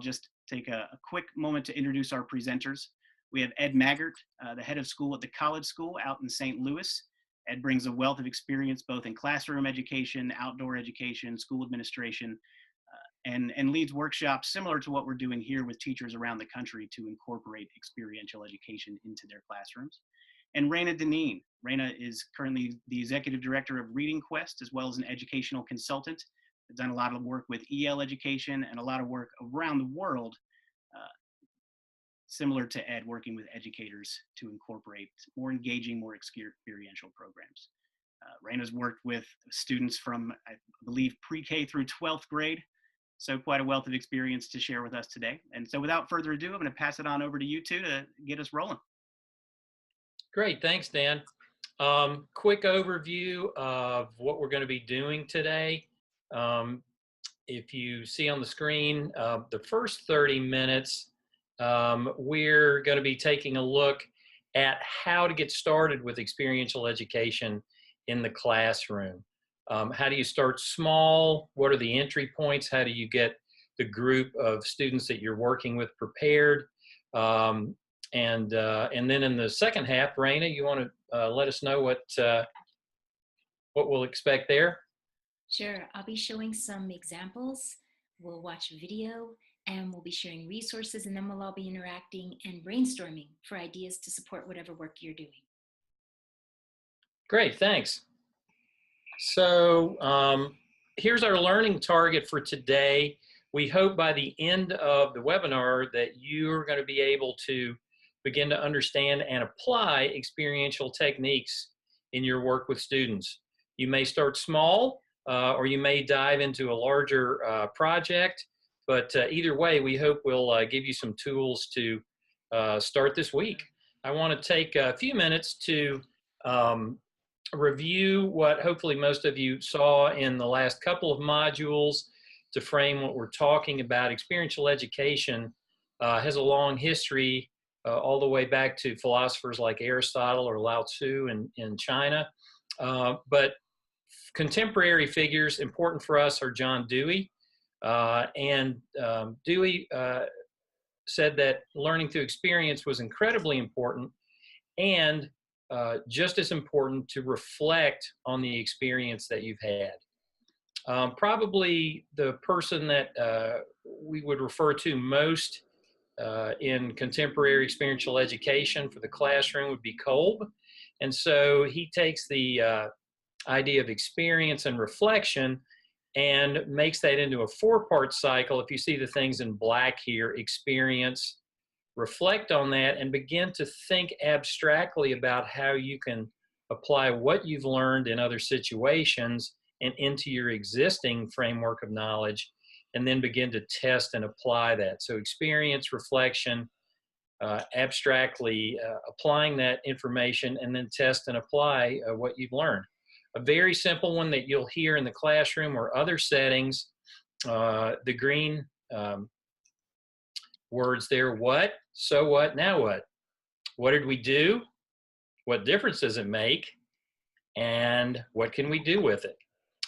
just take a quick moment to introduce our presenters. We have Ed Maggart, the head of school at the College School out in St. Louis. Ed brings a wealth of experience both in classroom education, outdoor education, school administration, and leads workshops similar to what we're doing here with teachers around the country to incorporate experiential education into their classrooms. And Raina Deneen. Raina is currently the executive director of Reading Quest, as well as an educational consultant. Has done a lot of work with EL education and a lot of work around the world, similar to Ed, working with educators to incorporate more engaging, more experiential programs. Raina's worked with students from, I believe, pre-K through 12th grade, so quite a wealth of experience to share with us today. And so without further ado, I'm going to pass it on over to you two to get us rolling. Great, thanks, Dan. Quick overview of what we're going to be doing today. If you see on the screen, the first 30 minutes, we're going to be taking a look at how to get started with experiential education in the classroom. How do you start small? What are the entry points? How do you get the group of students that you're working with prepared? And then in the second half, Raina, you want to let us know what we'll expect there? Sure, I'll be showing some examples. We'll watch a video and we'll be sharing resources, and then we'll all be interacting and brainstorming for ideas to support whatever work you're doing. Great, thanks. So here's our learning target for today. We hope by the end of the webinar that you're going to be able to begin to understand and apply experiential techniques in your work with students. You may start small, or you may dive into a larger project, but either way, we hope we'll give you some tools to start this week. I want to take a few minutes to review what hopefully most of you saw in the last couple of modules to frame what we're talking about. Experiential education has a long history all the way back to philosophers like Aristotle or Lao Tzu in China. But contemporary figures important for us are John Dewey. Dewey said that learning through experience was incredibly important, and just as important to reflect on the experience that you've had. Probably the person that we would refer to most in contemporary experiential education for the classroom would be Kolb. And so he takes the idea of experience and reflection and makes that into a four-part cycle. If you see the things in black here, experience, reflect on that, and begin to think abstractly about how you can apply what you've learned in other situations and into your existing framework of knowledge, and then begin to test and apply that. So experience, reflection, abstractly applying that information, and then test and apply what you've learned. A very simple one that you'll hear in the classroom or other settings, the green words there: what, so what, now what? What did we do? What difference does it make? And what can we do with it?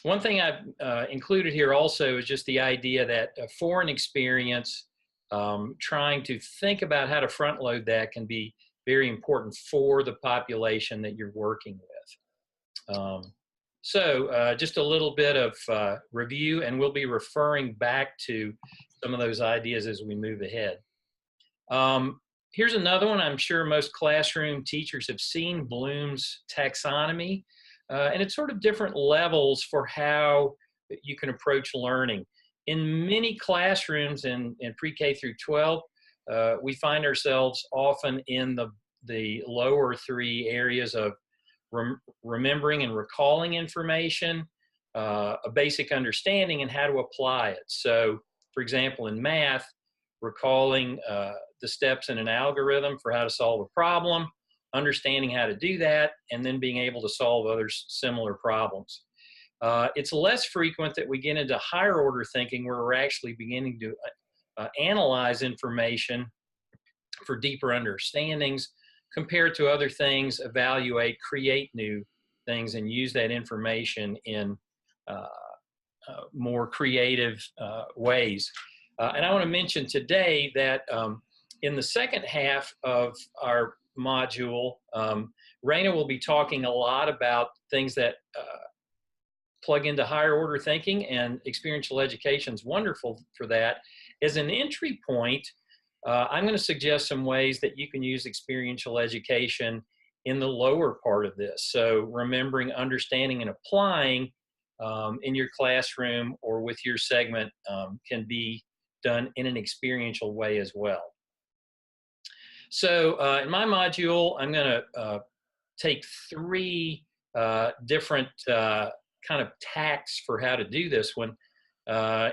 One thing I've included here also is just the idea that for an experience, trying to think about how to front load that can be very important for the population that you're working with. So just a little bit of review, and we'll be referring back to some of those ideas as we move ahead. Here's another one I'm sure most classroom teachers have seen, Bloom's Taxonomy. And it's sort of different levels for how you can approach learning. In many classrooms in pre-K through 12, we find ourselves often in the lower three areas of remembering and recalling information, a basic understanding, and how to apply it. So, for example, in math, recalling the steps in an algorithm for how to solve a problem, understanding how to do that, and then being able to solve other similar problems. It's less frequent that we get into higher order thinking where we're actually beginning to analyze information for deeper understandings, compared to other things, evaluate, create new things, and use that information in more creative ways. And I want to mention today that in the second half of our module, Raina will be talking a lot about things that plug into higher order thinking, and experiential education is wonderful for that. As an entry point, I'm going to suggest some ways that you can use experiential education in the lower part of this. So remembering, understanding, and applying in your classroom or with your segment can be done in an experiential way as well. So in my module, I'm going to take three different kind of tacks for how to do this one.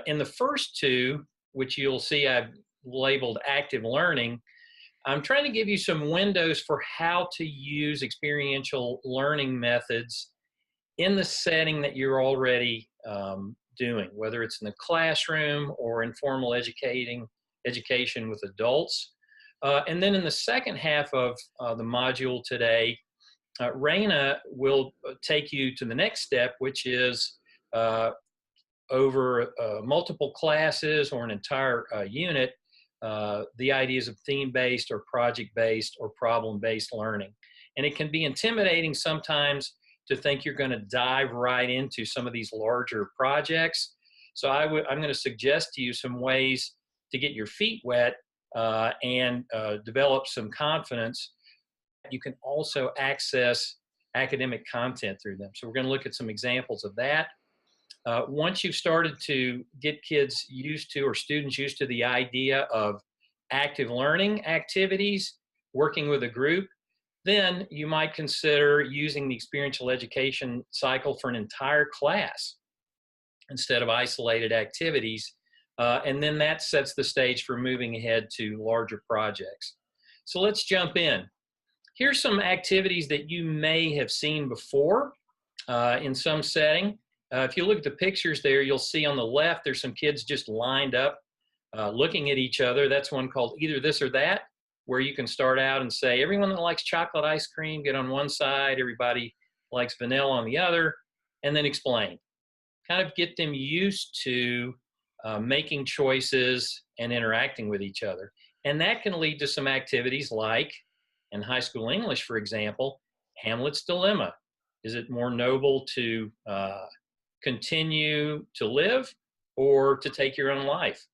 In the first two, which you'll see I've labeled active learning, I'm trying to give you some windows for how to use experiential learning methods in the setting that you're already doing, whether it's in the classroom or informal education with adults. And then in the second half of the module today, Raina will take you to the next step, which is over multiple classes or an entire unit, the ideas of theme-based or project-based or problem-based learning. And it can be intimidating sometimes to think you're going to dive right into some of these larger projects. So I'm going to suggest to you some ways to get your feet wet and develop some confidence. You can also access academic content through them. So we're going to look at some examples of that. Once you've started to get kids used to, or students used to, the idea of active learning activities, working with a group, then you might consider using the experiential education cycle for an entire class instead of isolated activities. And then that sets the stage for moving ahead to larger projects. So let's jump in. Here's some activities that you may have seen before in some setting. If you look at the pictures there, you'll see on the left, there's some kids just lined up looking at each other. That's one called Either This or That, where you can start out and say, everyone that likes chocolate ice cream, get on one side, everybody likes vanilla on the other, and then explain. Kind of get them used to making choices and interacting with each other. And that can lead to some activities like, in high school English, for example, Hamlet's dilemma. Is it more noble to continue to live or to take your own life?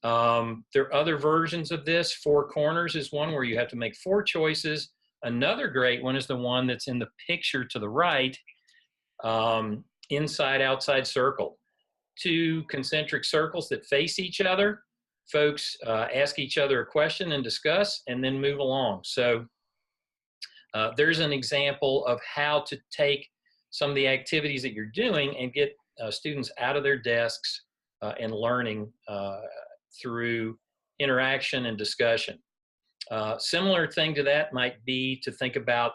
There are other versions of this. Four Corners is one where you have to make four choices. Another great one is the one that's in the picture to the right, Inside Outside Circle. Two concentric circles that face each other. Folks ask each other a question and discuss, and then move along. So there's an example of how to take some of the activities that you're doing and get students out of their desks and learning through interaction and discussion. Similar thing to that might be to think about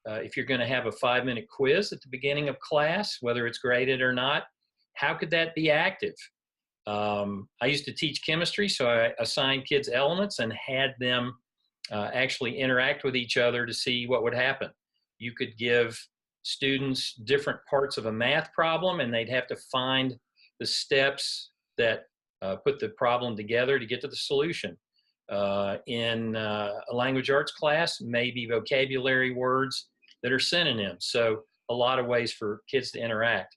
if you're going to have a 5-minute quiz at the beginning of class, whether it's graded or not, how could that be active? I used to teach chemistry, so I assigned kids elements and had them actually interact with each other to see what would happen. You could give students different parts of a math problem, and they'd have to find the steps that put the problem together to get to the solution. In a language arts class, maybe vocabulary words that are synonyms. So a lot of ways for kids to interact.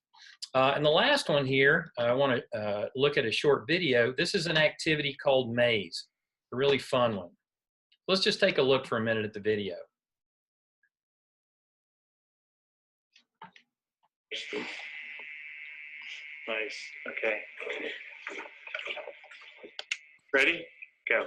And the last one here, I want to look at a short video. This is an activity called Maze, a really fun one. Let's just take a look for a minute at the video. Nice. Okay. Ready? Go.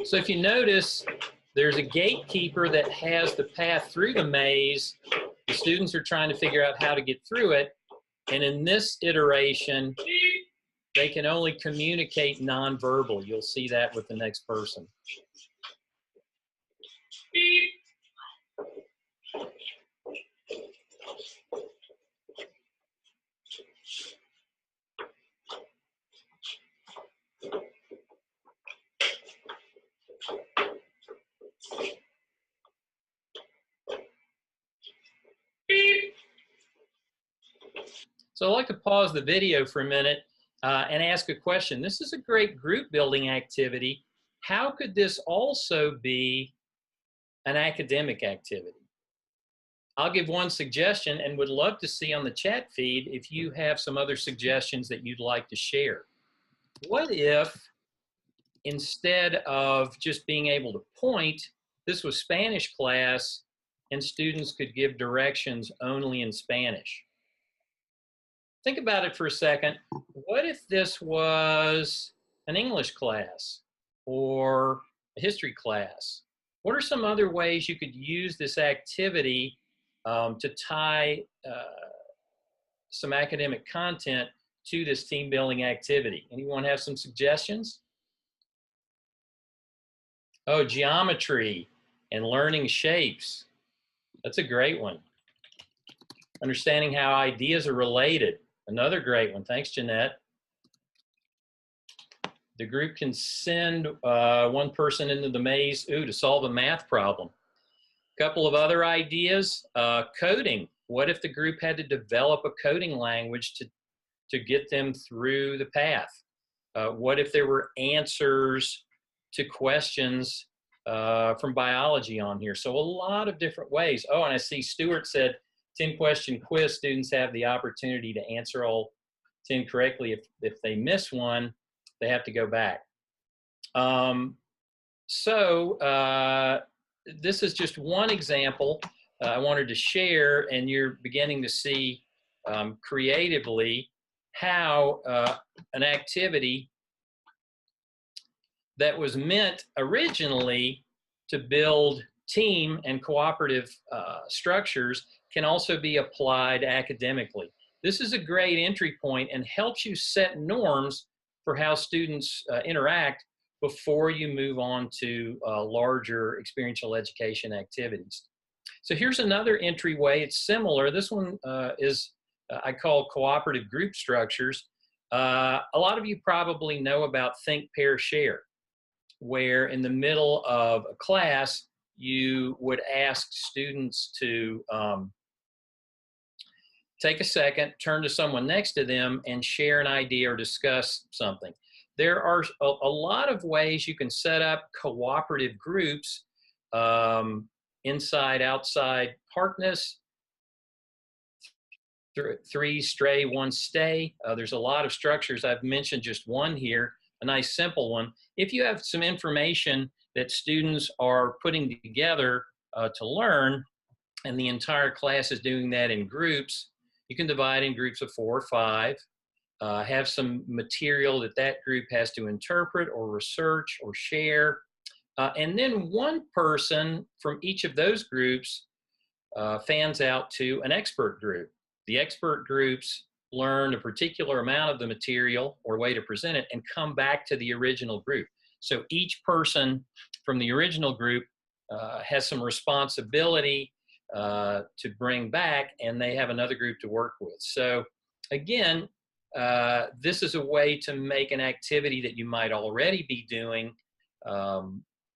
So if you notice, there's a gatekeeper that has the path through the maze, The students are trying to figure out how to get through it. And in this iteration, they can only communicate nonverbal. You'll see that with the next person. So I'd like to pause the video for a minute and ask a question. This is a great group building activity. How could this also be an academic activity? I'll give one suggestion and would love to see on the chat feed if you have some other suggestions that you'd like to share. What if instead of just being able to point, this was Spanish class and students could give directions only in Spanish? Think about it for a second. What if this was an English class or a history class? What are some other ways you could use this activity to tie some academic content to this team building activity? Anyone have some suggestions? Oh, geometry and learning shapes. That's a great one. Understanding how ideas are related. Another great one. Thanks, Jeanette. The group can send one person into the maze to solve a math problem. A couple of other ideas. Coding. What if the group had to develop a coding language to get them through the path? What if there were answers to questions from biology on here? So a lot of different ways. Oh, and I see Stuart said 10-question quiz. Students have the opportunity to answer all 10 correctly. If they miss one, they have to go back. This is just one example I wanted to share, and you're beginning to see creatively how an activity that was meant originally to build team and cooperative structures can also be applied academically. This is a great entry point and helps you set norms for how students interact before you move on to larger experiential education activities. So here's another entryway. It's similar. This one is, I call cooperative group structures. A lot of you probably know about think, pair, share, where in the middle of a class, you would ask students to take a second, turn to someone next to them, and share an idea or discuss something. There are a lot of ways you can set up cooperative groups, inside, outside, partners, 3 stray, 1 stay. There's a lot of structures. I've mentioned just one here, a nice simple one. If you have some information that students are putting together to learn, and the entire class is doing that in groups, you can divide in groups of 4 or 5, have some material that group has to interpret or research or share. And then one person from each of those groups fans out to an expert group. The expert groups learn a particular amount of the material or way to present it and come back to the original group. So each person from the original group has some responsibility to bring back, and they have another group to work with. So again, this is a way to make an activity that you might already be doing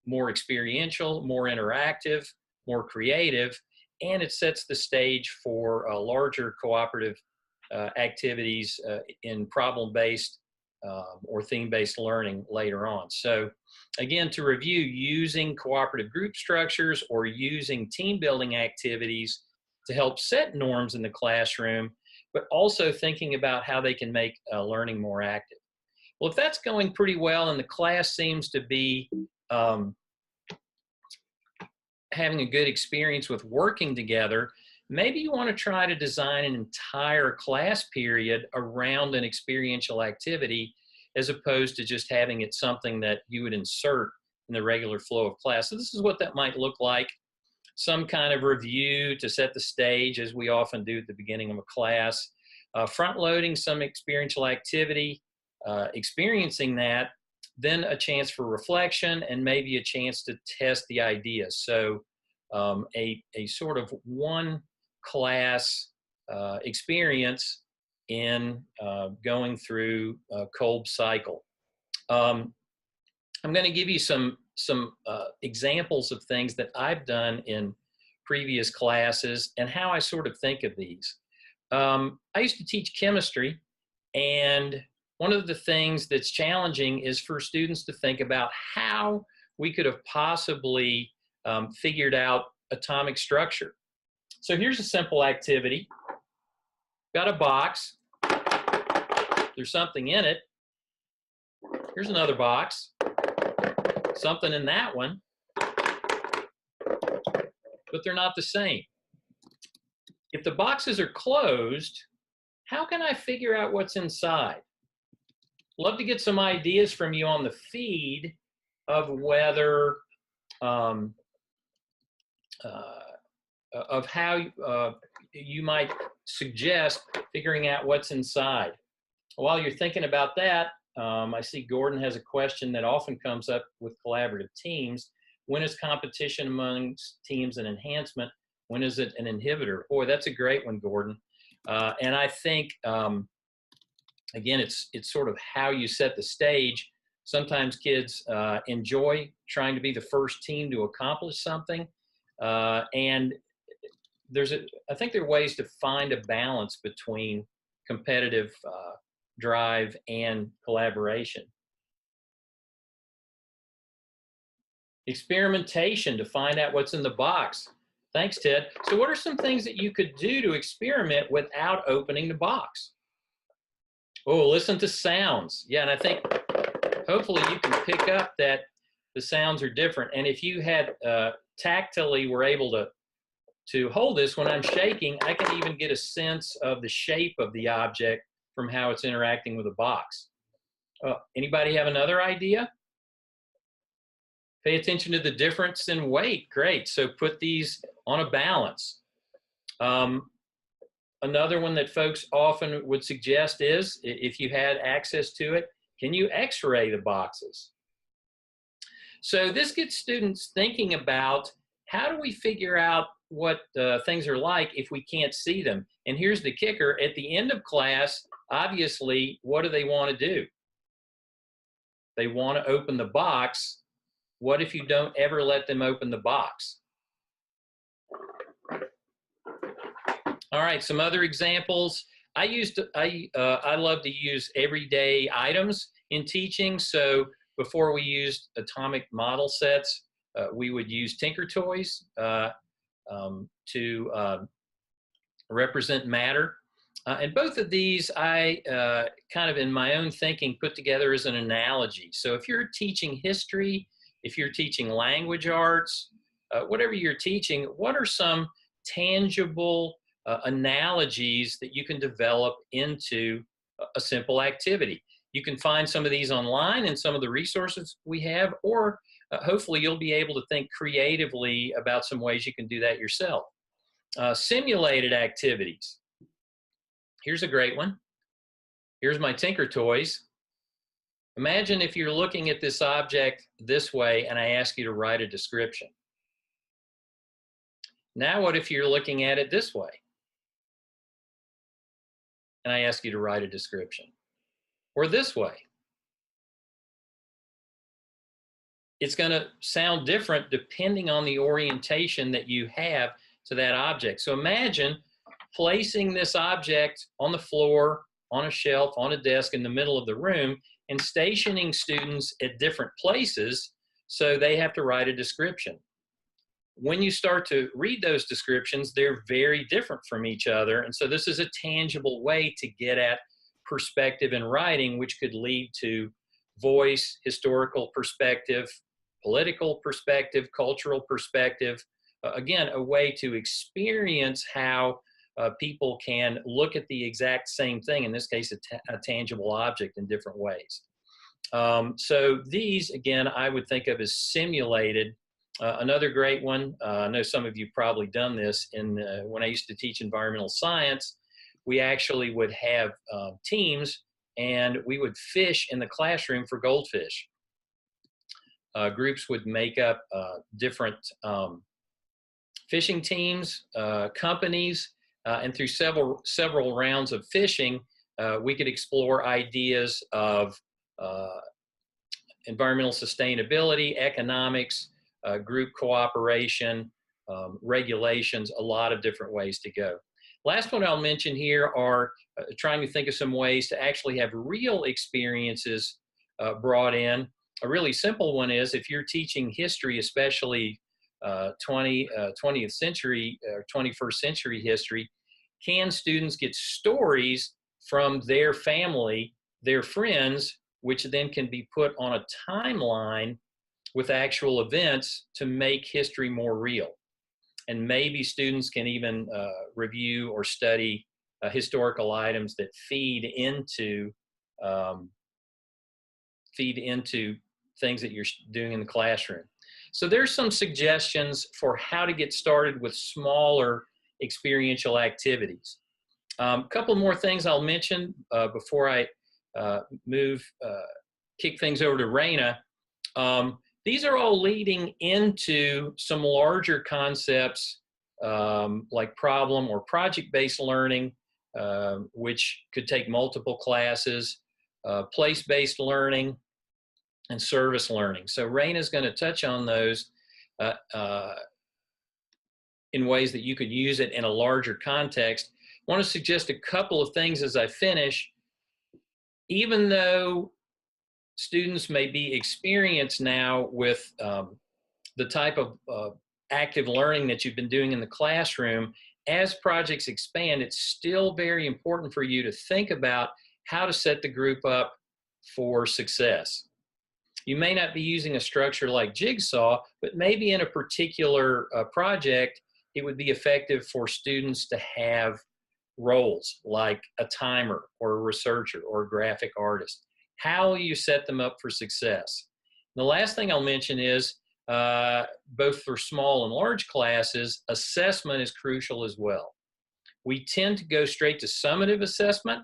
more experiential, more interactive, more creative, and it sets the stage for larger cooperative activities in problem-based or theme-based learning later on. So again, to review, using cooperative group structures or using team building activities to help set norms in the classroom, but also thinking about how they can make learning more active. Well, if that's going pretty well and the class seems to be having a good experience with working together, maybe you want to try to design an entire class period around an experiential activity as opposed to just having it something that you would insert in the regular flow of class. So this is what that might look like. some kind of review to set the stage, as we often do at the beginning of a class, front-loading some experiential activity, experiencing that, then a chance for reflection, and maybe a chance to test the ideas. So a sort of one class experience in going through Kolb's cycle. I'm going to give you some examples of things that I've done in previous classes and how I sort of think of these. I used to teach chemistry, and one of the things that's challenging is for students to think about how we could have possibly figured out atomic structure. So here's a simple activity. Got a box. There's something in it. Here's another box. Something in that one. But they're not the same. If the boxes are closed, how can I figure out what's inside? Love to get some ideas from you on the feed of whether, of how you might suggest figuring out what's inside. While you're thinking about that, I see Gordon has a question that often comes up with collaborative teams. When is competition amongst teams an enhancement? When is it an inhibitor? Boy, that's a great one, Gordon. And I think, again, it's sort of how you set the stage. Sometimes kids enjoy trying to be the first team to accomplish something. And I think there are ways to find a balance between competitive drive and collaboration. Experimentation to find out what's in the box. Thanks, Ted. So what are some things that you could do to experiment without opening the box? Oh, listen to sounds. Yeah, and I think hopefully you can pick up that the sounds are different. And if you had tactily were able to hold this when I'm shaking, I can even get a sense of the shape of the object from how it's interacting with a box. Anybody have another idea? Pay attention to the difference in weight. Great. So put these on a balance. Another one that folks often would suggest is, if you had access to it, can you x-ray the boxes? So this gets students thinking about, how do we figure out what things are like if we can't see them? And here's the kicker. At the end of class, obviously, what do they want to do? They want to open the box. What if you don't ever let them open the box? All right, some other examples. I love to use everyday items in teaching. So before we used atomic model sets, we would use Tinker Toys to represent matter. And both of these I kind of in my own thinking put together as an analogy. So if you're teaching history, if you're teaching language arts, whatever you're teaching, what are some tangible analogies that you can develop into a simple activity? You can find some of these online in some of the resources we have, or hopefully you'll be able to think creatively about some ways you can do that yourself. Simulated activities. Here's a great one. Here's my Tinker Toys. Imagine if you're looking at this object this way and I ask you to write a description. Now what if you're looking at it this way and I ask you to write a description? Or this way? It's going to sound different depending on the orientation that you have to that object. So imagine placing this object on the floor, on a shelf, on a desk in the middle of the room, and stationing students at different places so they have to write a description. When you start to read those descriptions, they're very different from each other. And so this is a tangible way to get at perspective in writing, which could lead to voice, historical perspective, political perspective, cultural perspective. Again, a way to experience how people can look at the exact same thing, in this case, a tangible object, in different ways. So these, again, I would think of as simulated Another great one, I know some of you probably done this, when I used to teach environmental science, we actually would have teams and we would fish in the classroom for goldfish. Groups would make up different fishing teams, companies, and through several rounds of fishing, we could explore ideas of environmental sustainability, economics, group cooperation, regulations, a lot of different ways to go. Last one I'll mention here are trying to think of some ways to actually have real experiences brought in. A really simple one is if you're teaching history, especially 20th century or 21st century history, can students get stories from their family, their friends, which then can be put on a timeline with actual events to make history more real? And maybe students can even review or study historical items that feed into things that you're doing in the classroom. So there's some suggestions for how to get started with smaller experiential activities. A couple more things I'll mention before I kick things over to Raina. These are all leading into some larger concepts like problem or project-based learning, which could take multiple classes, place-based learning, and service learning. So Raina's going to touch on those in ways that you could use it in a larger context. I want to suggest a couple of things as I finish. Even though students may be experienced now with the type of active learning that you've been doing in the classroom, as projects expand, it's still very important for you to think about how to set the group up for success. You may not be using a structure like Jigsaw, but maybe in a particular project, it would be effective for students to have roles like a timer or a researcher or a graphic artist. How will you set them up for success? And the last thing I'll mention is both for small and large classes, assessment is crucial as well. We tend to go straight to summative assessment,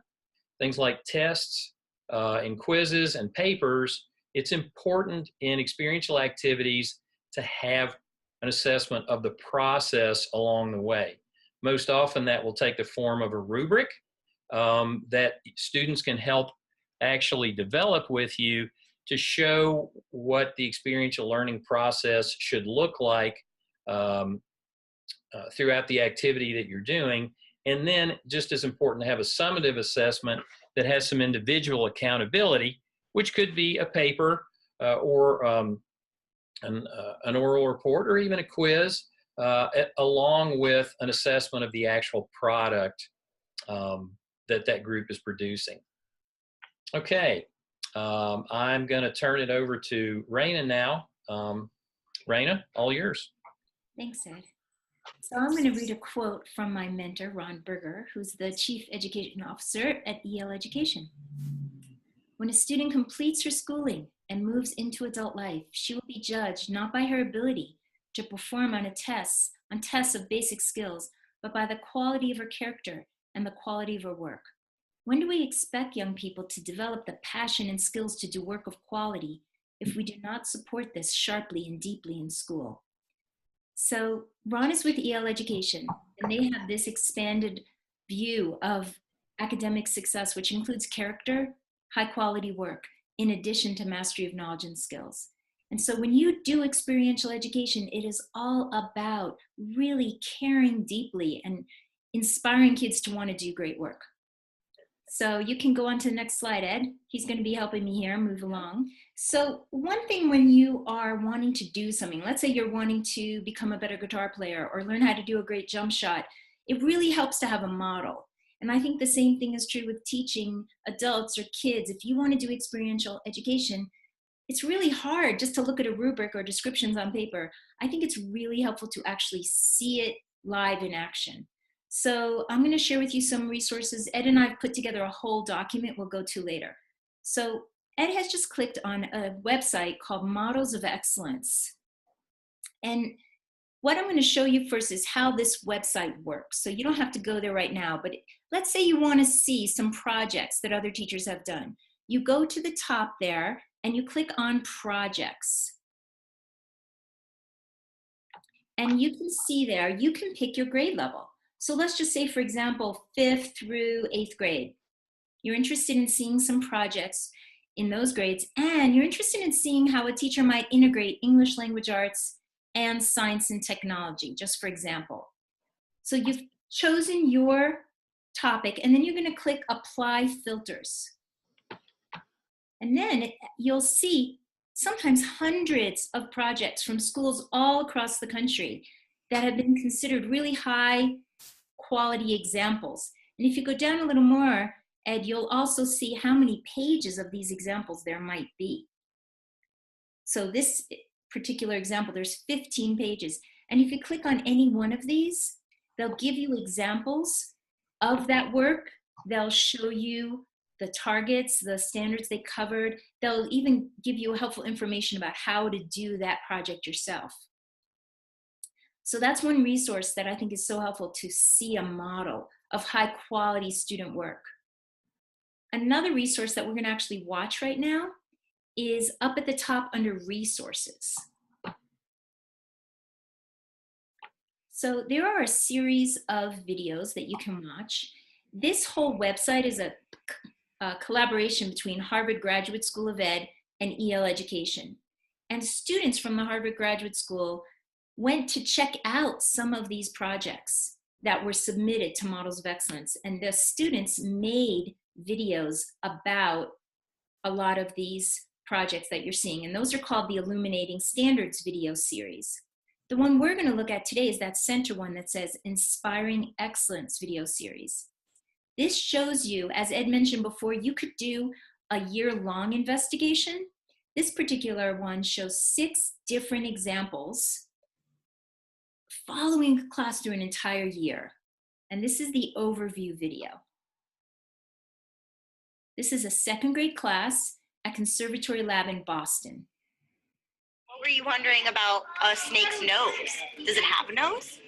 things like tests and quizzes and papers. It's important in experiential activities to have an assessment of the process along the way. Most often that will take the form of a rubric that students can help actually develop with you to show what the experiential learning process should look like throughout the activity that you're doing. And then just as important to have a summative assessment that has some individual accountability, which could be a paper or an oral report or even a quiz, along with an assessment of the actual product that group is producing. Okay, I'm going to turn it over to Raina now. Raina, all yours. Thanks, Ed. So I'm going to read a quote from my mentor, Ron Berger, who's the Chief Education Officer at EL Education. When a student completes her schooling and moves into adult life, she will be judged not by her ability to perform on tests of basic skills, but by the quality of her character and the quality of her work. When do we expect young people to develop the passion and skills to do work of quality if we do not support this sharply and deeply in school? So Ron is with EL Education, and they have this expanded view of academic success, which includes character, high quality work, in addition to mastery of knowledge and skills. And so when you do experiential education, it is all about really caring deeply and inspiring kids to want to do great work. So you can go on to the next slide, Ed. He's going to be helping me here move along. So one thing when you are wanting to do something, let's say you're wanting to become a better guitar player or learn how to do a great jump shot, it really helps to have a model. And I think the same thing is true with teaching adults or kids. If you want to do experiential education, it's really hard just to look at a rubric or descriptions on paper. I think it's really helpful to actually see it live in action. So I'm going to share with you some resources. Ed and I have put together a whole document we'll go to later. So Ed has just clicked on a website called Models of Excellence. And what I'm going to show you first is how this website works. So you don't have to go there right now, but let's say you want to see some projects that other teachers have done. You go to the top there and you click on projects. And you can see there, you can pick your grade level. So let's just say, for example, 5th through 8th grade. You're interested in seeing some projects in those grades, and you're interested in seeing how a teacher might integrate English language arts and science and technology, just for example. So you've chosen your topic, and then you're going to click Apply Filters. And then you'll see sometimes hundreds of projects from schools all across the country that have been considered really high quality examples. And if you go down a little more, Ed, you'll also see how many pages of these examples there might be. So this particular example, there's 15 pages. And if you click on any one of these, they'll give you examples of that work. They'll show you the targets, the standards they covered. They'll even give you helpful information about how to do that project yourself. So that's one resource that I think is so helpful to see a model of high quality student work. Another resource that we're going to actually watch right now is up at the top under resources. So there are a series of videos that you can watch. This whole website is a collaboration between Harvard Graduate School of Ed and EL Education. And students from the Harvard Graduate School went to check out some of these projects that were submitted to Models of Excellence. And the students made videos about a lot of these projects that you're seeing. And those are called the Illuminating Standards video series. The one we're going to look at today is that center one that says Inspiring Excellence video series. This shows you, as Ed mentioned before, you could do a year-long investigation. This particular one shows 6 different examples following the class through an entire year. And this is the overview video. This is a 2nd grade class at Conservatory Lab in Boston. What were you wondering about a snake's nose? Does it have a nose?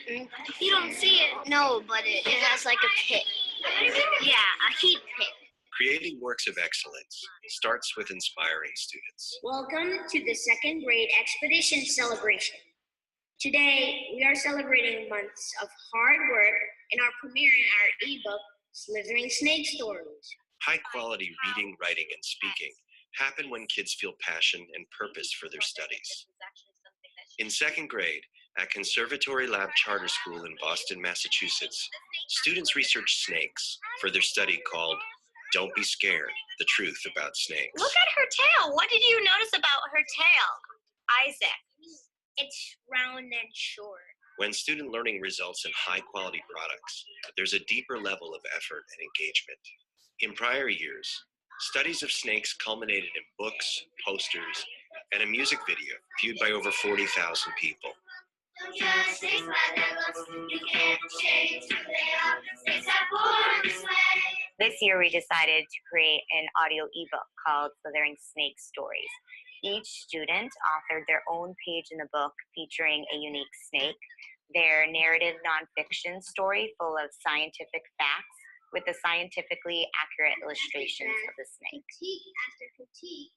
You don't see it, no, but it has like a pit. Yeah, a heat pit. Creating works of excellence starts with inspiring students. Welcome to the 2nd grade expedition celebration. Today, we are celebrating months of hard work in our premiere in our ebook, Slithering Snake Stories. High-quality reading, writing, and speaking happen when kids feel passion and purpose for their studies. In 2nd grade, at Conservatory Lab Charter School in Boston, Massachusetts, students research snakes for their study called Don't Be Scared, The Truth About Snakes. Look at her tail. What did you notice about her tail, Isaac? It's round and short. When student learning results in high-quality products, there's a deeper level of effort and engagement. In prior years, studies of snakes culminated in books, posters, and a music video viewed by over 40,000 people. This year we decided to create an audio ebook called Slithering Snake Stories. Each student authored their own page in the book featuring a unique snake, their narrative nonfiction story full of scientific facts with the scientifically accurate illustrations of the snake. Critique after critique,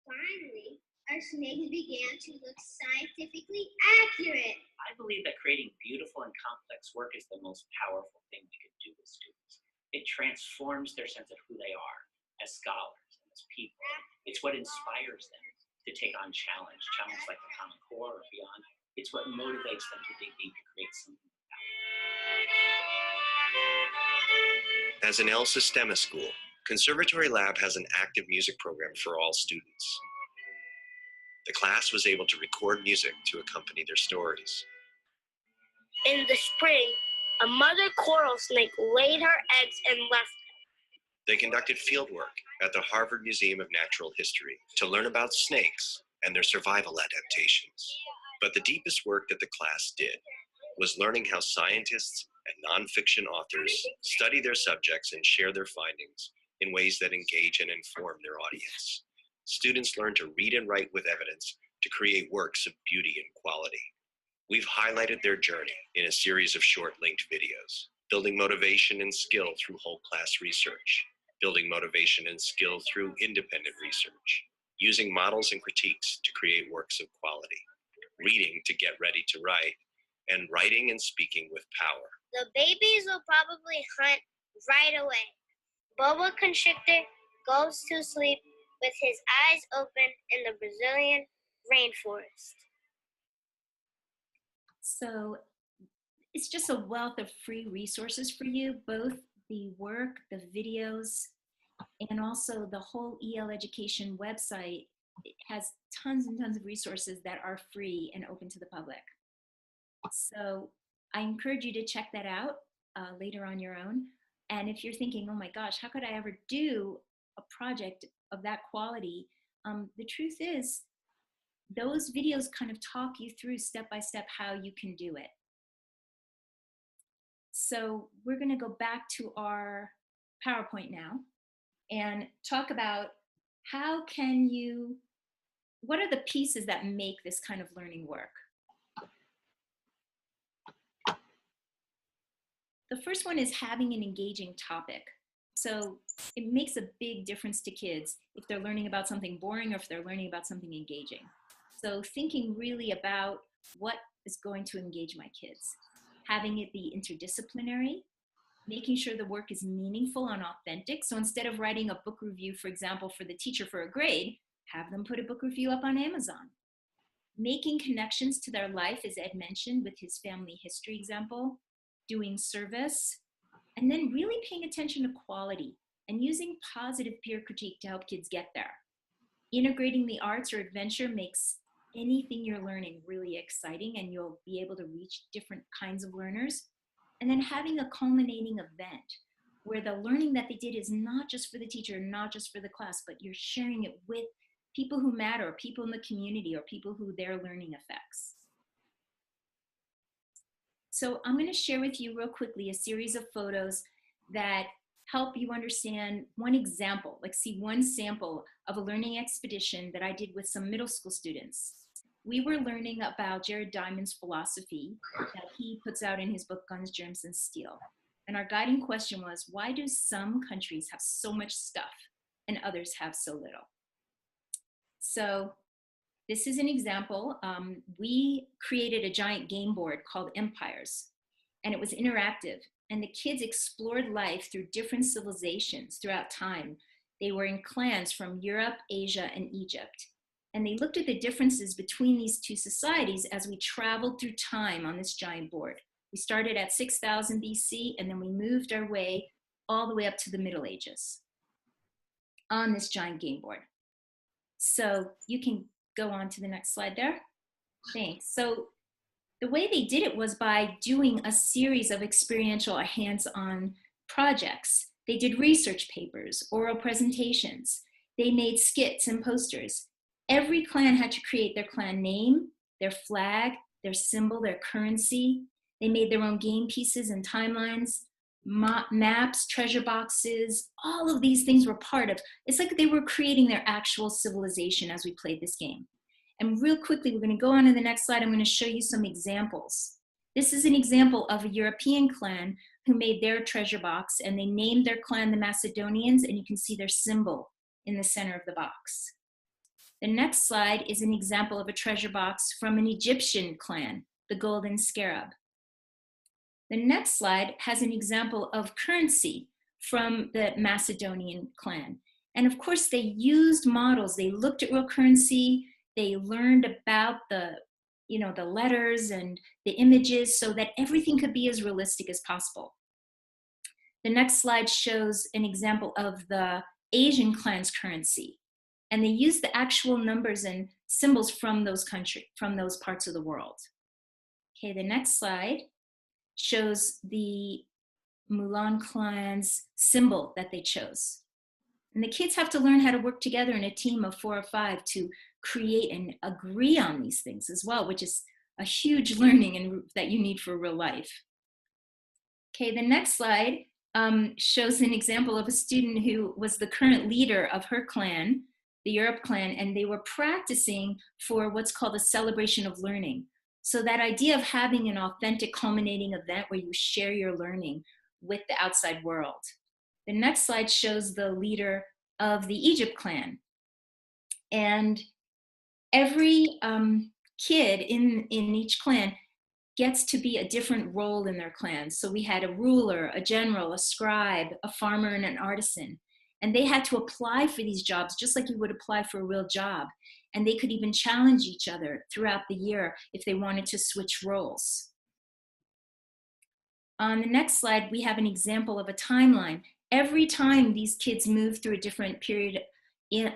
finally, our snakes began to look scientifically accurate. I believe that creating beautiful and complex work is the most powerful thing we could do with students. It transforms their sense of who they are as scholars and as people. It's what inspires them to take on challenge like the Common Core or beyond. It's what motivates them to dig deep to create something valuable. As an El Sistema school, Conservatory Lab has an active music program for all students. The class was able to record music to accompany their stories. In the spring, a mother coral snake laid her eggs and left. They conducted fieldwork at the Harvard Museum of Natural History to learn about snakes and their survival adaptations. But the deepest work that the class did was learning how scientists and nonfiction authors study their subjects and share their findings in ways that engage and inform their audience. Students learn to read and write with evidence to create works of beauty and quality. We've highlighted their journey in a series of short linked videos, building motivation and skill through whole class research, building motivation and skill through independent research, using models and critiques to create works of quality, reading to get ready to write, and writing and speaking with power. The babies will probably hunt right away. Boa constrictor goes to sleep with his eyes open in the Brazilian rainforest. So it's just a wealth of free resources for you, both the work, the videos, and also the whole EL Education website. It has tons and tons of resources that are free and open to the public. So I encourage you to check that out later on your own. And if you're thinking, oh my gosh, how could I ever do a project of that quality? The truth is, those videos kind of talk you through step by step how you can do it. So we're going to go back to our PowerPoint now and talk about what are the pieces that make this kind of learning work? The first one is having an engaging topic. So it makes a big difference to kids if they're learning about something boring or if they're learning about something engaging. So thinking really about what is going to engage my kids. Having it be interdisciplinary, making sure the work is meaningful and authentic. So instead of writing a book review, for example, for the teacher for a grade, have them put a book review up on Amazon. Making connections to their life, as Ed mentioned with his family history example, doing service, and then really paying attention to quality and using positive peer critique to help kids get there. Integrating the arts or adventure makes anything you're learning really exciting, and you'll be able to reach different kinds of learners. And then having a culminating event where the learning that they did is not just for the teacher, not just for the class, but you're sharing it with people who matter, or people in the community, or people who their learning affects. So I'm going to share with you real quickly a series of photos that help you understand one example, like see one sample of a learning expedition that I did with some middle school students. We were learning about Jared Diamond's philosophy that he puts out in his book, Guns, Germs, and Steel. And our guiding question was, why do some countries have so much stuff and others have so little? So this is an example. We created a giant game board called Empires, and it was interactive. And the kids explored life through different civilizations throughout time. They were in clans from Europe, Asia, and Egypt. And they looked at the differences between these two societies as we traveled through time on this giant board. We started at 6000 BC, and then we moved our way all the way up to the Middle Ages on this giant game board. So you can go on to the next slide there. Thanks. So the way they did it was by doing a series of experiential or hands-on projects. They did research papers, oral presentations. They made skits and posters. Every clan had to create their clan name, their flag, their symbol, their currency. They made their own game pieces and timelines, maps, treasure boxes. All of these things were part of, it's like they were creating their actual civilization as we played this game. And real quickly, we're going to go on to the next slide. I'm going to show you some examples. This is an example of a European clan who made their treasure box, and they named their clan the Macedonians, and you can see their symbol in the center of the box. The next slide is an example of a treasure box from an Egyptian clan, the Golden Scarab. The next slide has an example of currency from the Macedonian clan. And of course, they used models. They looked at real currency. They learned about the letters and the images so that everything could be as realistic as possible. The next slide shows an example of the Asian clan's currency. And they used the actual numbers and symbols from those parts of the world. Okay, the next slide shows the Mulan clan's symbol that they chose. And the kids have to learn how to work together in a team of 4 or 5 to create and agree on these things as well, which is a huge learning that you need for real life. Okay, the next slide shows an example of a student who was the current leader of her clan. the Europe clan, and they were practicing for what's called a celebration of learning. So that idea of having an authentic culminating event where you share your learning with the outside world. The next slide shows the leader of the Egypt clan. And every kid in each clan gets to be a different role in their clan. So we had a ruler, a general, a scribe, a farmer, and an artisan. And they had to apply for these jobs just like you would apply for a real job. And they could even challenge each other throughout the year if they wanted to switch roles. On the next slide, we have an example of a timeline. Every time these kids moved through a different period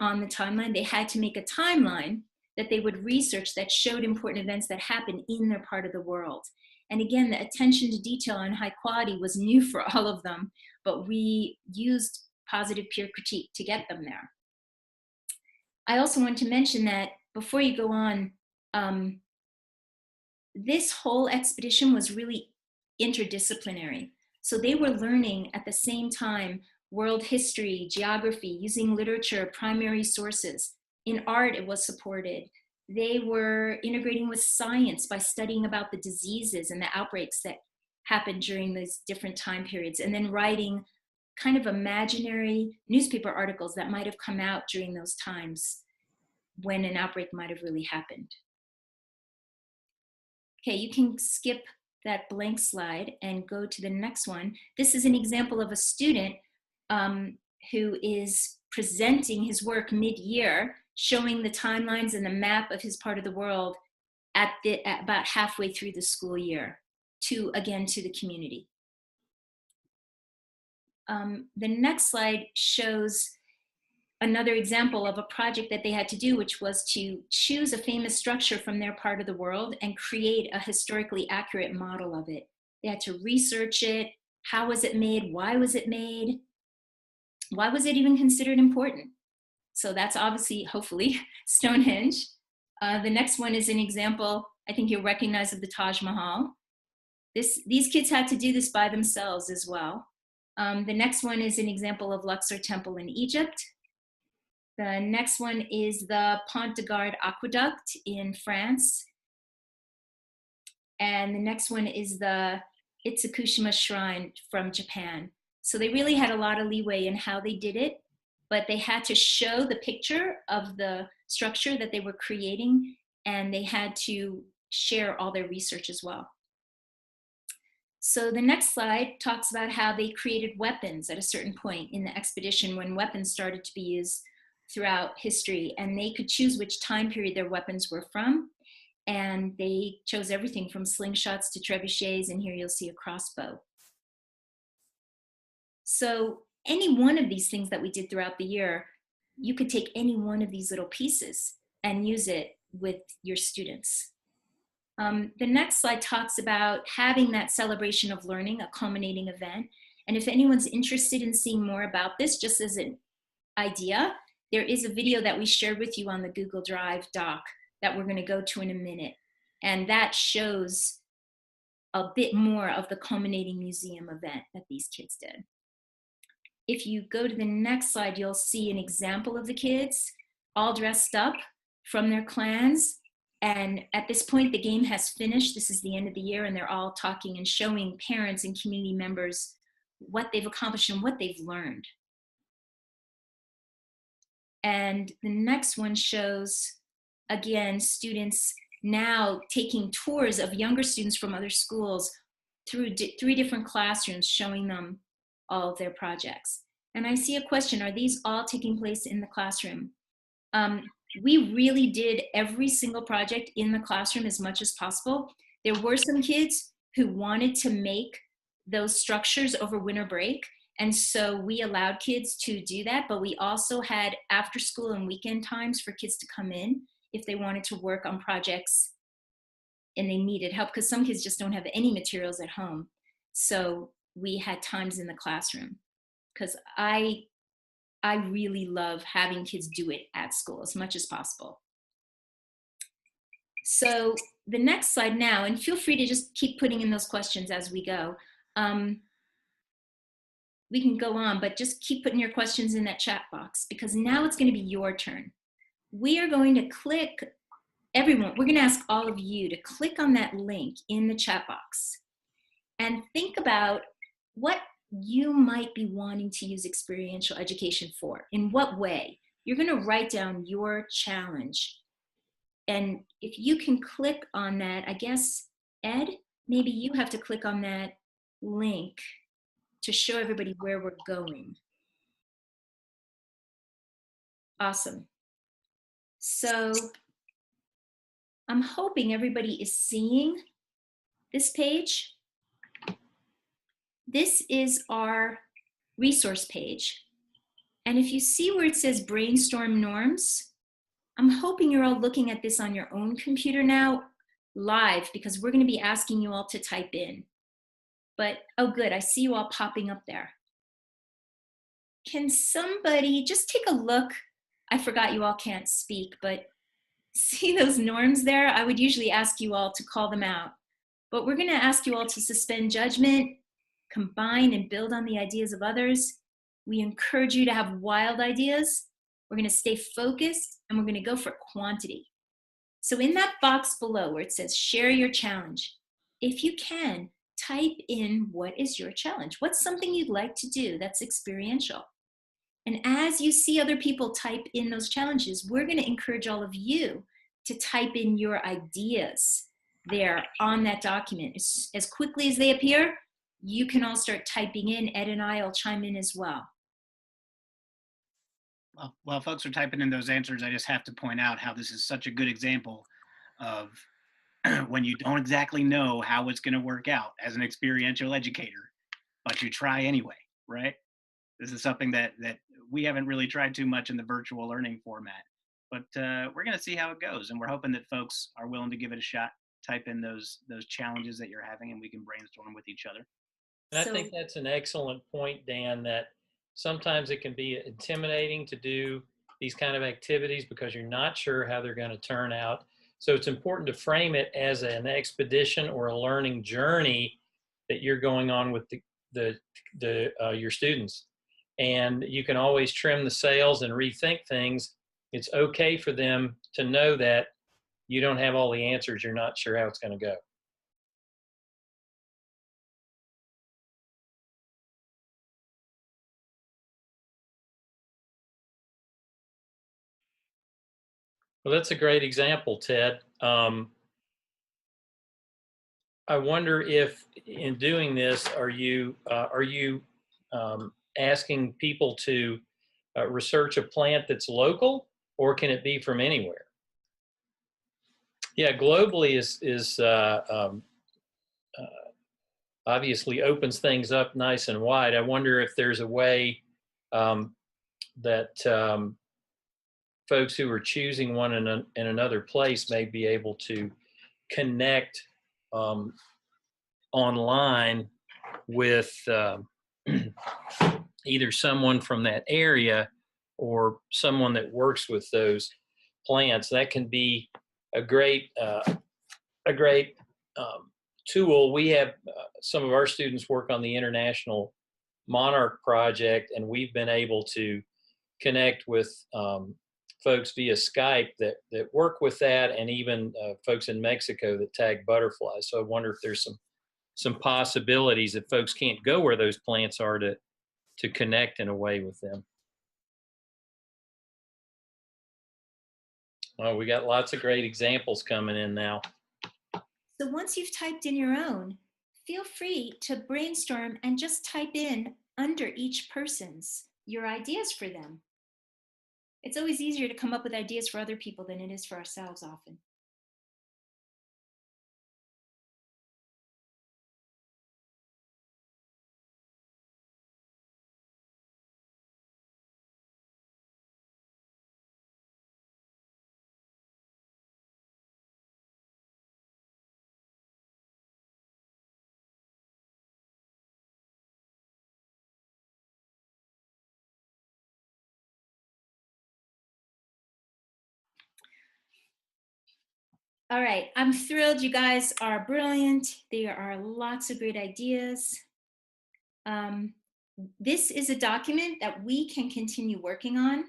on the timeline, they had to make a timeline that they would research that showed important events that happened in their part of the world. And again, the attention to detail and high quality was new for all of them, but we used positive peer critique to get them there. I also want to mention that before you go on, this whole expedition was really interdisciplinary. So they were learning at the same time world history, geography, using literature, primary sources. In art, it was supported. They were integrating with science by studying about the diseases and the outbreaks that happened during these different time periods, and then writing kind of imaginary newspaper articles that might have come out during those times when an outbreak might have really happened. Okay, you can skip that blank slide and go to the next one. This is an example of a student who is presenting his work mid-year, showing the timelines and the map of his part of the world at about halfway through the school year to the community. The next slide shows another example of a project that they had to do, which was to choose a famous structure from their part of the world and create a historically accurate model of it. They had to research it. How was it made? Why was it made? Why was it even considered important? So that's obviously, hopefully, Stonehenge. The next one is an example, I think you'll recognize, of the Taj Mahal. These kids had to do this by themselves as well. The next one is an example of Luxor Temple in Egypt. The next one is the Pont de Gard Aqueduct in France. And the next one is the Itsukushima Shrine from Japan. So they really had a lot of leeway in how they did it, but they had to show the picture of the structure that they were creating, and they had to share all their research as well. So the next slide talks about how they created weapons at a certain point in the expedition when weapons started to be used throughout history, and they could choose which time period their weapons were from. And they chose everything from slingshots to trebuchets, and here you'll see a crossbow. So any one of these things that we did throughout the year, you could take any one of these little pieces and use it with your students. The next slide talks about having that celebration of learning, a culminating event. And if anyone's interested in seeing more about this, just as an idea, there is a video that we shared with you on the Google Drive doc that we're going to go to in a minute. And that shows a bit more of the culminating museum event that these kids did. If you go to the next slide, you'll see an example of the kids all dressed up from their clans. And at this point, the game has finished. This is the end of the year, and they're all talking and showing parents and community members what they've accomplished and what they've learned. And the next one shows, again, students now taking tours of younger students from other schools through 3 different classrooms, showing them all of their projects. And I see a question, are these all taking place in the classroom? We really did every single project in the classroom as much as possible. There were some kids who wanted to make those structures over winter break, and so we allowed kids to do that, but we also had after school and weekend times for kids to come in if they wanted to work on projects and they needed help, because some kids just don't have any materials at home. So we had times in the classroom, because I really love having kids do it at school as much as possible. So the next slide now, and feel free to just keep putting in those questions as we go. We can go on, but just keep putting your questions in that chat box, because now it's going to be your turn. we are going to click, everyone, we're going to ask all of you to click on that link in the chat box and think about what you might be wanting to use experiential education for. In what way? You're going to write down your challenge. And if you can click on that, I guess, Ed, maybe you have to click on that link to show everybody where we're going. Awesome. So I'm hoping everybody is seeing this page. This is our resource page. And if you see where it says brainstorm norms, I'm hoping you're all looking at this on your own computer now, live, because we're going to be asking you all to type in. But, oh good, I see you all popping up there. Can somebody just take a look? I forgot you all can't speak, but see those norms there? I would usually ask you all to call them out. But we're going to ask you all to suspend judgment, combine and build on the ideas of others. We encourage you to have wild ideas. We're going to stay focused, and we're going to go for quantity. So in that box below where it says share your challenge, if you can, type in what is your challenge. What's something you'd like to do that's experiential? And as you see other people type in those challenges, we're going to encourage all of you to type in your ideas there on that document. As quickly as they appear, you can all start typing in. Ed and I will chime in as well. Well, while folks are typing in those answers, I just have to point out how this is such a good example of when you don't exactly know how it's going to work out as an experiential educator, but you try anyway, right? This is something that we haven't really tried too much in the virtual learning format, but we're going to see how it goes, and we're hoping that folks are willing to give it a shot. Type in those challenges that you're having, and we can brainstorm with each other. And I think that's an excellent point, Dan, that sometimes it can be intimidating to do these kind of activities because you're not sure how they're going to turn out. So it's important to frame it as an expedition or a learning journey that you're going on with your students. And you can always trim the sails and rethink things. It's okay for them to know that you don't have all the answers. You're not sure how it's going to go. Well, that's a great example, Ted. I wonder if, in doing this, are you asking people to research a plant that's local, or can it be from anywhere? Yeah, globally is obviously opens things up nice and wide. I wonder if there's a way that folks who are choosing one in another place may be able to connect online with either someone from that area or someone that works with those plants. That can be a great tool. We have some of our students work on the International Monarch Project, and we've been able to connect with folks via Skype that work with that, and even folks in Mexico that tag butterflies. So I wonder if there's some possibilities if folks can't go where those plants are to connect in a way with them. Well, we got lots of great examples coming in now. So once you've typed in your own, feel free to brainstorm and just type in under each person's your ideas for them. It's always easier to come up with ideas for other people than it is for ourselves often. All right, I'm thrilled. You guys are brilliant. There are lots of great ideas. This is a document that we can continue working on.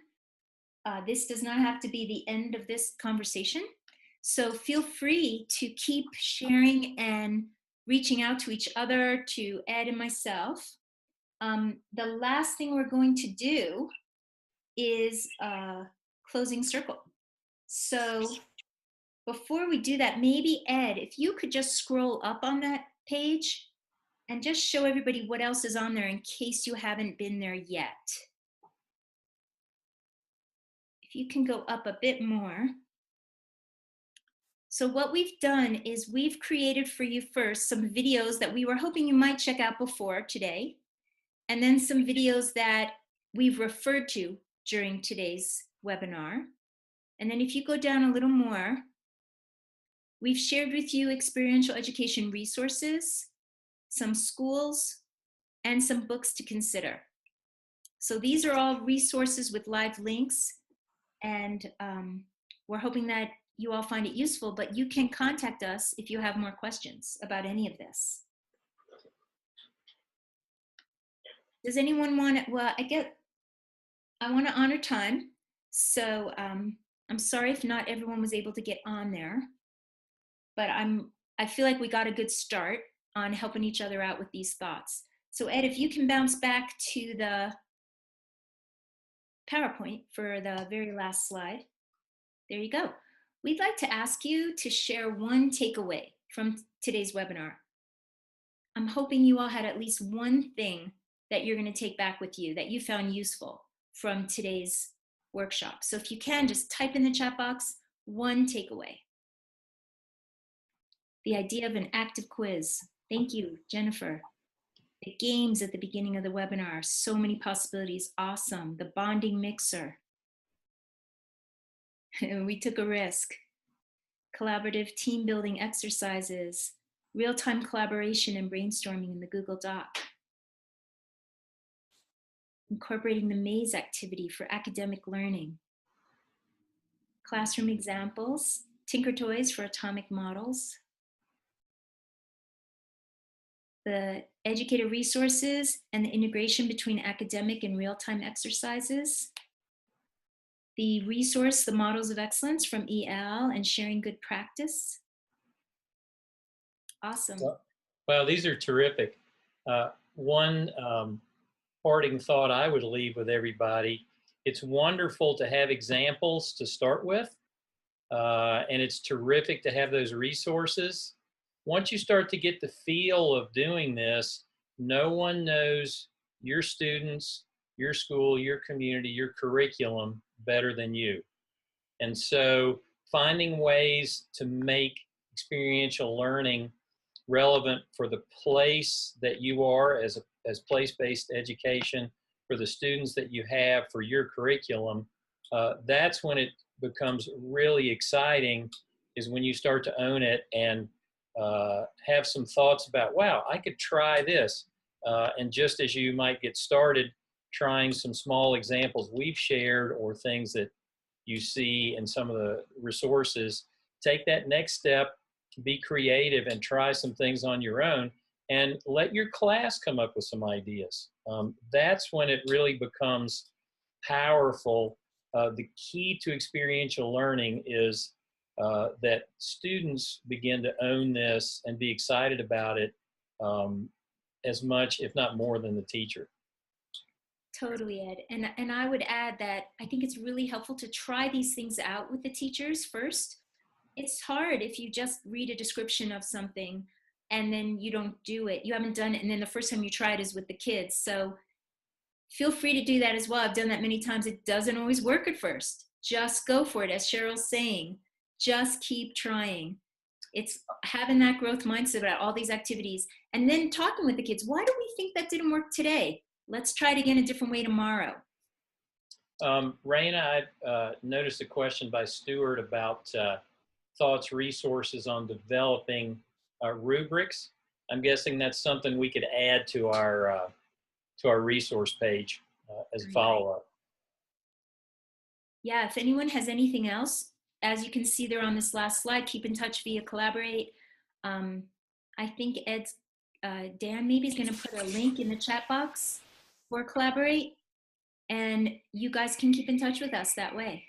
This does not have to be the end of this conversation. So feel free to keep sharing and reaching out to each other, to Ed and myself. The last thing we're going to do is closing circle. So before we do that, maybe Ed, if you could just scroll up on that page and just show everybody what else is on there in case you haven't been there yet. If you can go up a bit more. So what we've done is we've created for you first some videos that we were hoping you might check out before today, and then some videos that we've referred to during today's webinar. And then if you go down a little more, we've shared with you experiential education resources, some schools, and some books to consider. So these are all resources with live links, and we're hoping that you all find it useful, but you can contact us if you have more questions about any of this. Does anyone want to, well, I want to honor time. So I'm sorry if not everyone was able to get on there, but I feel like we got a good start on helping each other out with these thoughts. So Ed, if you can bounce back to the PowerPoint for the very last slide. There you go. We'd like to ask you to share one takeaway from today's webinar. I'm hoping you all had at least one thing that you're going to take back with you that you found useful from today's workshop. So if you can, just type in the chat box, one takeaway. The idea of an active quiz. Thank you, Jennifer. The games at the beginning of the webinar, so many possibilities, awesome. The bonding mixer. We took a risk. Collaborative team building exercises, real-time collaboration and brainstorming in the Google Doc. Incorporating the maze activity for academic learning. Classroom examples, Tinker Toys for atomic models. The educator resources and the integration between academic and real-time exercises. The resource, the models of excellence from EL and sharing good practice. Awesome. Well, these are terrific. One parting thought I would leave with everybody, it's wonderful to have examples to start with, and it's terrific to have those resources. Once you start to get the feel of doing this, no one knows your students, your school, your community, your curriculum better than you. And so finding ways to make experiential learning relevant for the place that you are as place-based education, for the students that you have, for your curriculum, that's when it becomes really exciting, is when you start to own it and have some thoughts about, wow, I could try this. And just as you might get started trying some small examples we've shared or things that you see in some of the resources, take that next step, be creative and try some things on your own and let your class come up with some ideas. That's when it really becomes powerful. The key to experiential learning is that students begin to own this and be excited about it as much, if not more, than the teacher. Totally, Ed. And I would add that I think it's really helpful to try these things out with the teachers first. It's hard if you just read a description of something and then you don't do it. You haven't done it, and then the first time you try it is with the kids. So feel free to do that as well. I've done that many times. It doesn't always work at first. Just go for it. As Cheryl's saying, just keep trying. It's having that growth mindset about all these activities and then talking with the kids. Why do we think that didn't work today? Let's try it again a different way tomorrow. Raina, I noticed a question by Stuart about thoughts, resources on developing rubrics. I'm guessing that's something we could add to our resource page as a follow-up. Yeah, if anyone has anything else, as you can see there on this last slide, keep in touch via Collaborate. I think Dan maybe is going to put a link in the chat box for Collaborate. And you guys can keep in touch with us that way.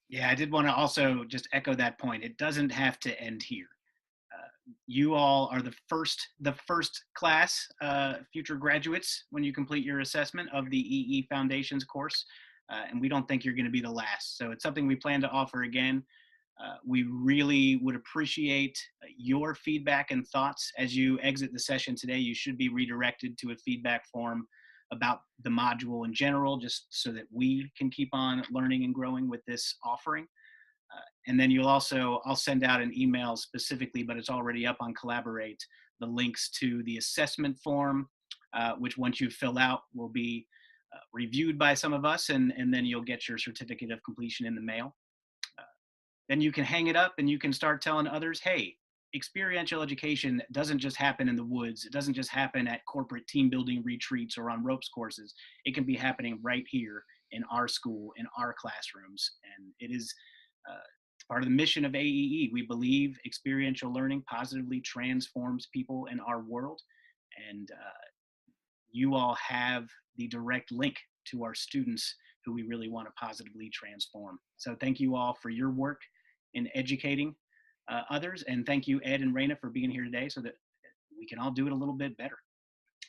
Yeah, I did want to also just echo that point. It doesn't have to end here. You all are the first class, future graduates, when you complete your assessment of the EE Foundations course, and we don't think you're going to be the last. So it's something we plan to offer again. We really would appreciate your feedback and thoughts. As you exit the session today, you should be redirected to a feedback form about the module in general, just so that we can keep on learning and growing with this offering. And then I'll send out an email specifically, but it's already up on Collaborate, the links to the assessment form, which once you fill out will be reviewed by some of us, and then you'll get your certificate of completion in the mail. Then you can hang it up and you can start telling others, hey, experiential education doesn't just happen in the woods. It doesn't just happen at corporate team building retreats or on ropes courses. It can be happening right here in our school, in our classrooms. And it is part of the mission of AEE. We believe experiential learning positively transforms people in our world. And you all have the direct link to our students who we really want to positively transform. So thank you all for your work in educating others. And thank you, Ed and Raina, for being here today so that we can all do it a little bit better.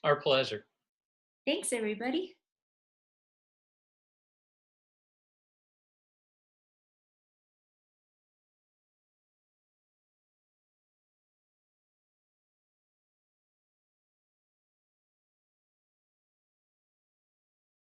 Our pleasure. Thanks, everybody.